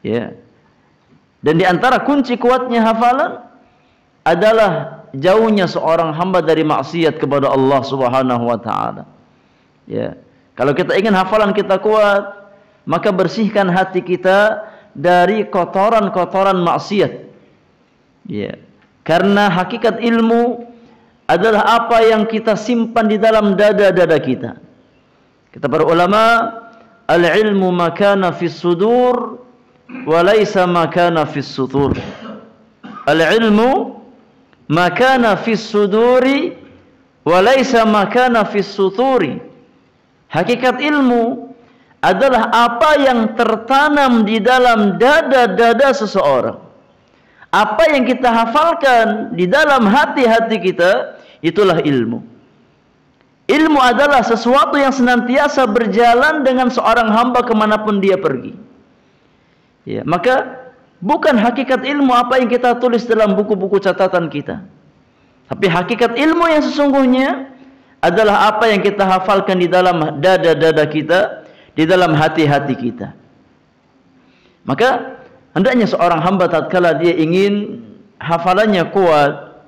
Ya. Dan di antara kunci kuatnya hafalan adalah jauhnya seorang hamba dari maksiat kepada Allah Subhanahu wa taala. Ya. Kalau kita ingin hafalan kita kuat, maka bersihkan hati kita dari kotoran-kotoran maksiat. Ya. Karena hakikat ilmu adalah apa yang kita simpan di dalam dada-dada kita. Kata para ulama, al-ilmu ma kana fis sudur wa laysa ma kana fis sutur. Al-ilmu ma kana fis suduri wa laysa ma kana fis suturi. Hakikat ilmu adalah apa yang tertanam di dalam dada-dada seseorang. Apa yang kita hafalkan di dalam hati-hati kita, itulah ilmu. Ilmu adalah sesuatu yang senantiasa berjalan dengan seorang hamba kemanapun dia pergi. Ya, maka bukan hakikat ilmu apa yang kita tulis dalam buku-buku catatan kita. Tapi hakikat ilmu yang sesungguhnya adalah apa yang kita hafalkan di dalam dada-dada kita, di dalam hati-hati kita. Maka hendaknya seorang hamba tatkala dia ingin hafalannya kuat,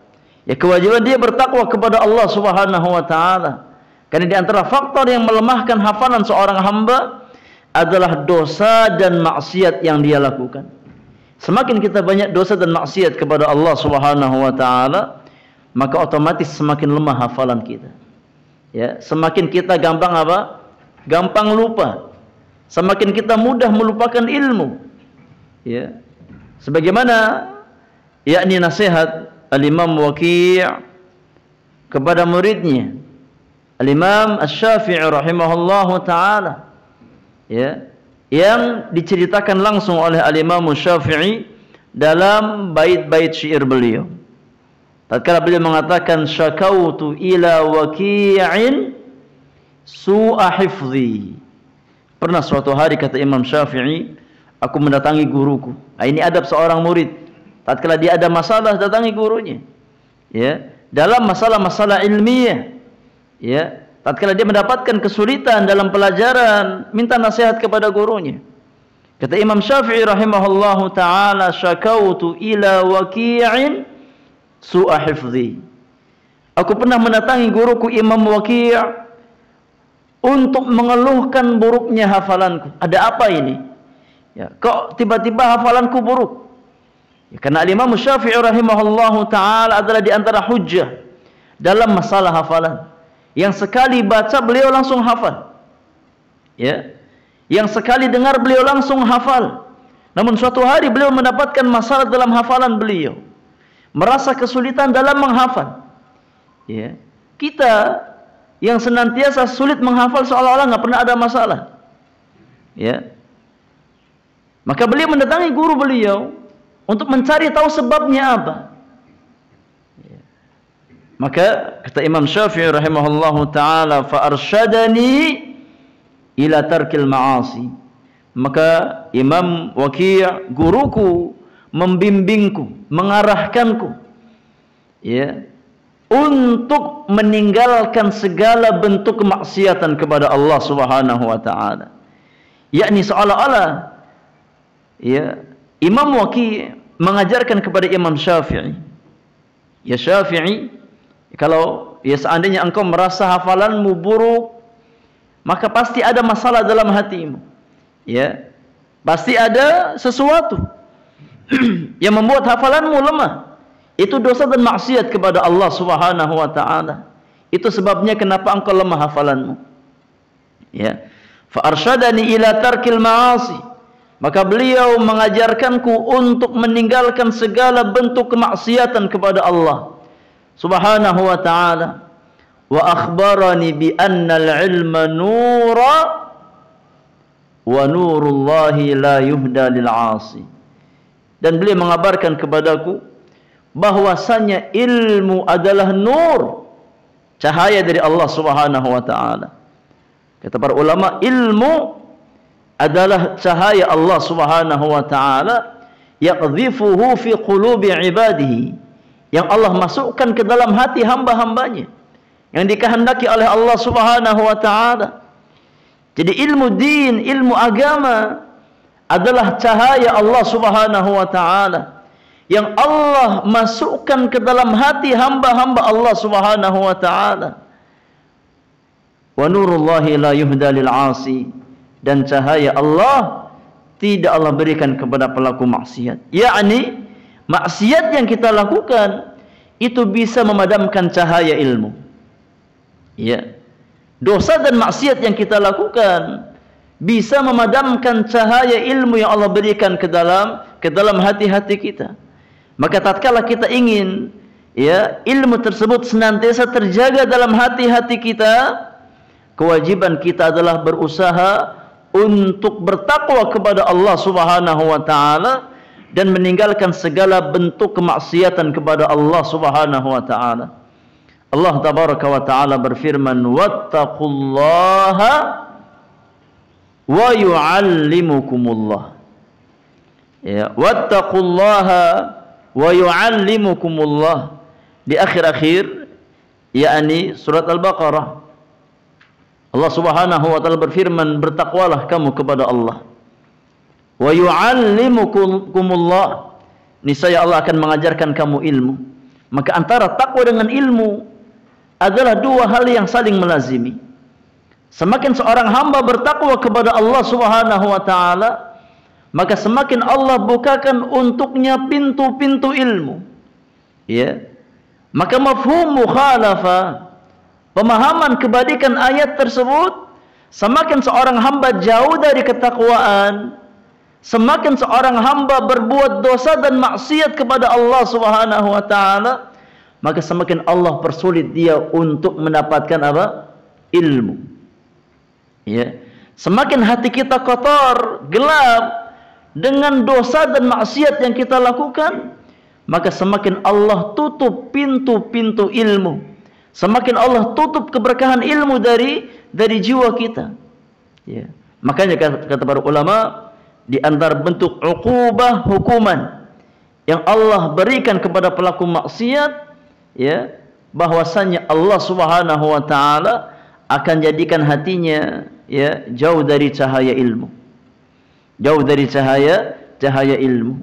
ya kewajiban dia bertakwa kepada Allah Subhanahu wa taala. Karena di antara faktor yang melemahkan hafalan seorang hamba adalah dosa dan maksiat yang dia lakukan. Semakin kita banyak dosa dan maksiat kepada Allah Subhanahu wa taala, maka otomatis semakin lemah hafalan kita. Ya, semakin kita gampang apa? Gampang lupa. Semakin kita mudah melupakan ilmu. Ya. Sebagaimana yakni nasihat Al-Imam Waqi' kepada muridnya Al-Imam Asy-Syafi'i rahimahullahu taala, ya, yang diceritakan langsung oleh Al-Imam Asy-Syafi'i dalam bait-bait syair beliau. Tatkala beliau mengatakan syakautu ila waqi'in su'a hifdhi. Pernah suatu hari kata Imam Syafi'i, aku mendatangi guruku. Nah, ini adab seorang murid. Tatkala dia ada masalah, datangi gurunya. Ya, dalam masalah-masalah ilmiah. Ya, tatkala dia mendapatkan kesulitan dalam pelajaran, minta nasihat kepada gurunya. Kata Imam Syafi'i rahimahullahu taala, syakautu ila waqi'in su'a hifdhi. Aku pernah mendatangi guruku Imam Waqi' untuk mengeluhkan buruknya hafalanku. Ada apa ini? Ya, kok tiba-tiba hafalanku buruk? Ya, karena Imam Syafi'i rahimahullahu taala adalah di antara hujjah dalam masalah hafalan. Yang sekali baca beliau langsung hafal. Ya. Yang sekali dengar beliau langsung hafal. Namun suatu hari beliau mendapatkan masalah dalam hafalan beliau. Merasa kesulitan dalam menghafal. Ya. Kita yang senantiasa sulit menghafal seolah-olah nggak pernah ada masalah. Ya. Maka beliau mendatangi guru beliau untuk mencari tahu sebabnya apa. Ya. Maka kata Imam Syafi'i rahimahullahu taala, fa arsyadani ila tarkil ma'asi. Maka Imam Waqi' guruku membimbingku, mengarahkanku, ya, untuk meninggalkan segala bentuk kemaksiatan kepada Allah Subhanahu wa taala. Yakni seolah-olah, ya, Imam Waqi' mengajarkan kepada Imam Syafi'i, ya Syafi'i, kalau ya seandainya engkau merasa hafalanmu buruk, maka pasti ada masalah dalam hatimu. Ya, pasti ada sesuatu yang membuat hafalanmu lemah. Itu dosa dan maksiat kepada Allah Subhanahu wa taala. Itu sebabnya kenapa engkau lemah hafalanmu. Ya. Fa arsyadani ila tarkil ma'asi. Maka beliau mengajarkanku untuk meninggalkan segala bentuk kemaksiatan kepada Allah Subhanahu wa taala. Wa akhbarani bi anna al-ilma nura wa nurullahi la yuhda lil 'asi. Dan beliau mengabarkan kepadaku bahwasanya ilmu adalah nur, cahaya dari Allah Subhanahu wa taala. Kata para ulama, ilmu adalah cahaya Allah Subhanahu wa taala, yaqdhifuhu fi qulubi ibadihi, yang Allah masukkan ke dalam hati hamba-hambanya, yang dikehendaki oleh Allah Subhanahu wa taala. Jadi ilmu din, ilmu agama adalah cahaya Allah Subhanahu wa taala yang Allah masukkan ke dalam hati hamba-hamba Allah Subhanahu wa taala. Wa nurullahi la yuhda lil 'asi, dan cahaya Allah tidak Allah berikan kepada pelaku maksiat. Yakni maksiat yang kita lakukan itu bisa memadamkan cahaya ilmu. Ya. Dosa dan maksiat yang kita lakukan bisa memadamkan cahaya ilmu yang Allah berikan ke dalam hati-hati kita. Maka tatkala kita ingin ya ilmu tersebut senantiasa terjaga dalam hati-hati kita, kewajiban kita adalah berusaha untuk bertakwa kepada Allah Subhanahu wa taala dan meninggalkan segala bentuk kemaksiatan kepada Allah Subhanahu wa taala. Allah tabaraka wa taala berfirman, wattaqullaha wa yu'allimukumullah. Ya, wattaqullaha wa yu'allimukumullah. Di akhir-akhir yakni surat Al-Baqarah, Allah Subhanahu wa taala berfirman, bertakwalah kamu kepada Allah. Wa yu'allimukumullah, niscaya Allah akan mengajarkan kamu ilmu. Maka antara takwa dengan ilmu adalah dua hal yang saling melazimi. Semakin seorang hamba bertakwa kepada Allah Subhanahu wa taala, maka semakin Allah bukakan untuknya pintu-pintu ilmu. Ya. Maka mafhum mukhalafah, pemahaman kebalikan ayat tersebut, semakin seorang hamba jauh dari ketakwaan, semakin seorang hamba berbuat dosa dan maksiat kepada Allah Subhanahu wa taala, maka semakin Allah persulit dia untuk mendapatkan apa? Ilmu. Ya. Semakin hati kita kotor, gelap dengan dosa dan maksiat yang kita lakukan, maka semakin Allah tutup pintu-pintu ilmu. Semakin Allah tutup keberkahan ilmu dari jiwa kita. Ya. Makanya kata para ulama, di antara bentuk uqubah, hukuman yang Allah berikan kepada pelaku maksiat, ya, bahwasanya Allah Subhanahu wa taala akan jadikan hatinya ya jauh dari cahaya ilmu. Jauh dari cahaya ilmu.